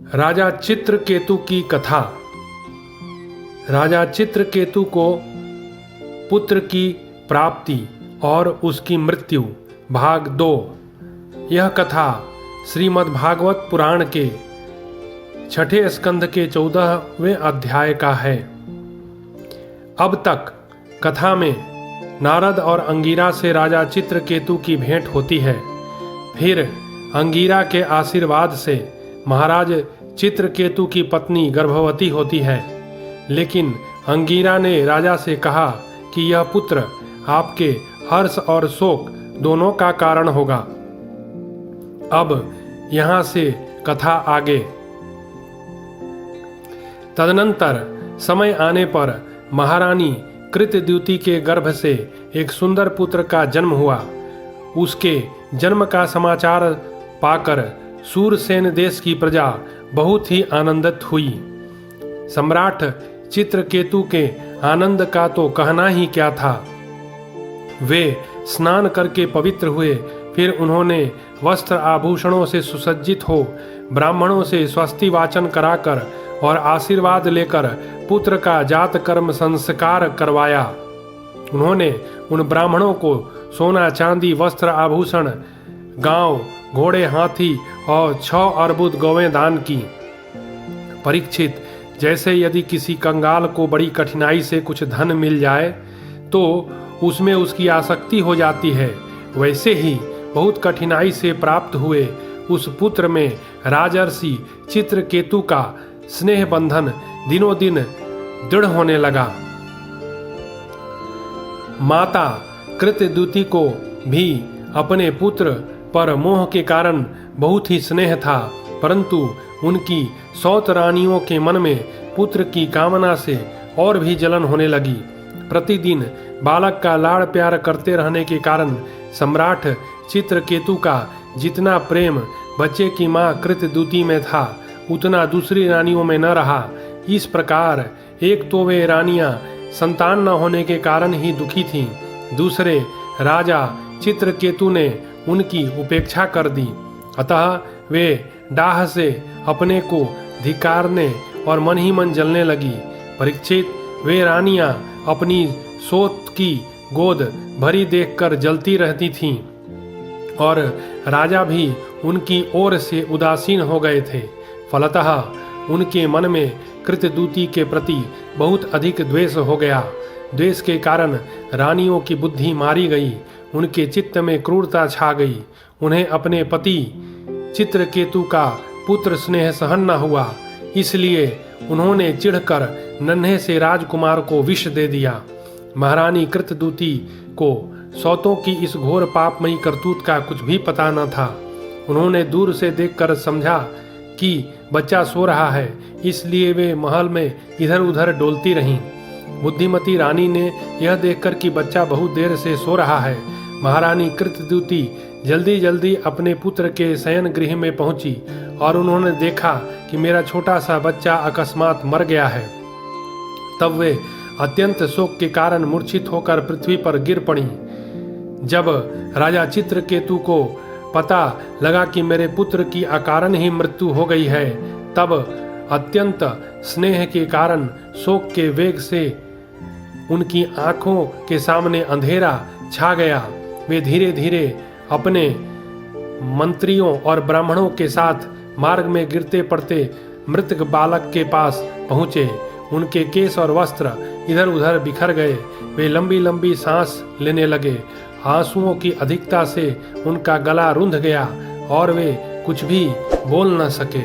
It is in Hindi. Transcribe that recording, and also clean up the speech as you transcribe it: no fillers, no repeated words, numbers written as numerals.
राजा चित्रकेतु की कथा। राजा चित्रकेतु को पुत्र की प्राप्ति और उसकी मृत्यु भाग 2। यह कथा श्रीमद्भागवत पुराण के 6ठे स्कंध के 14वें अध्याय का है। अब तक कथा में नारद और अंगिरा से राजा चित्रकेतु की भेंट होती है। फिर अंगिरा के आशीर्वाद से महाराज चित्रकेतु की पत्नी गर्भवती होती है, लेकिन अंगिरा ने राजा से कहा कि यह पुत्र आपके हर्ष और शोक दोनों का कारण होगा। अब यहाँ से कथा आगे। तदनंतर समय आने पर महारानी कृतद्युति के गर्भ से एक सुंदर पुत्र का जन्म हुआ। उसके जन्म का समाचार पाकर सूरसेन देश की प्रजा बहुत ही आनंदित हुई। सम्राट चित्रकेतु के आनंद का तो कहना ही क्या था। वे स्नान करके पवित्र हुए। फिर उन्होंने वस्त्र आभूषणों से सुसज्जित हो ब्राह्मणों से स्वस्ति वाचन कराकर और आशीर्वाद लेकर पुत्र का जात कर्म संस्कार करवाया। उन्होंने उन ब्राह्मणों को सोना चांदी वस्त्र आभूषण गांव घोड़े हाथी और 6 अर्बुद गौवें दान की। परीक्षित, जैसे यदि किसी कंगाल को बड़ी कठिनाई से कुछ धन मिल जाए तो उसमें उसकी आसक्ति हो जाती है, वैसे ही बहुत कठिनाई से प्राप्त हुए उस पुत्र में राजर्षि चित्रकेतु का स्नेह बंधन दिनों दिन दृढ़ होने लगा। माता कृतद्युति को भी अपने पुत्र पर मोह के कारण बहुत ही स्नेह था, परंतु उनकी 100 रानियों के मन में पुत्र की कामना से और भी जलन होने लगी। प्रतिदिन बालक का लाड़ प्यार करते रहने के कारण सम्राट चित्रकेतु का जितना प्रेम बच्चे की मां कृतद्युति में था, उतना दूसरी रानियों में न रहा। इस प्रकार एक तो वे रानियां संतान न होने के कारण ही दुखी थीं, दूसरे राजा चित्रकेतु ने उनकी उपेक्षा कर दी। अतः वे डाह से अपने को धिक्कारने और मन ही मन जलने लगी। परीक्षित, वे रानियां अपनी सोत की गोद भरी देखकर जलती रहती थीं और राजा भी उनकी ओर से उदासीन हो गए थे। फलतः उनके मन में कृतद्युति के प्रति बहुत अधिक द्वेष हो गया। द्वेष के कारण रानियों की बुद्धि मारी गई, उनके चित्त में क्रूरता छा गई। उन्हें अपने पति चित्रकेतु का पुत्र स्नेह सहन न हुआ, इसलिए उन्होंने चिढ़कर नन्हे से राजकुमार को विष दे दिया। महारानी कृतद्युति को सौतों की इस घोर पापमयी करतूत का कुछ भी पता न था। उन्होंने दूर से देखकर समझा कि बच्चा सो रहा है, इसलिए वे महल में इधर उधर डोलती रहीं। बुद्धिमती रानी ने यह देखकर कि बच्चा बहुत देर से सो रहा है, महारानी कृतद्युति जल्दी जल्दी अपने पुत्र के शयन गृह में पहुंची और उन्होंने देखा कि मेरा छोटा सा बच्चा अकस्मात मर गया है। तब वे अत्यंत शोक के कारण मूर्छित होकर पृथ्वी पर गिर पड़ी। जब राजा चित्रकेतु को पता लगा कि मेरे पुत्र की अकारण ही मृत्यु हो गई है, तब अत्यंत स्नेह के कारण शोक के वेग से उनकी आंखों के सामने अंधेरा छा गया। वे धीरे धीरे अपने मंत्रियों और ब्राह्मणों के साथ मार्ग में गिरते पड़ते मृतक बालक के पास पहुँचे। उनके केस और वस्त्र इधर उधर बिखर गए। वे लंबी लंबी सांस लेने लगे। आंसुओं की अधिकता से उनका गला रुंध गया और वे कुछ भी बोल न सके।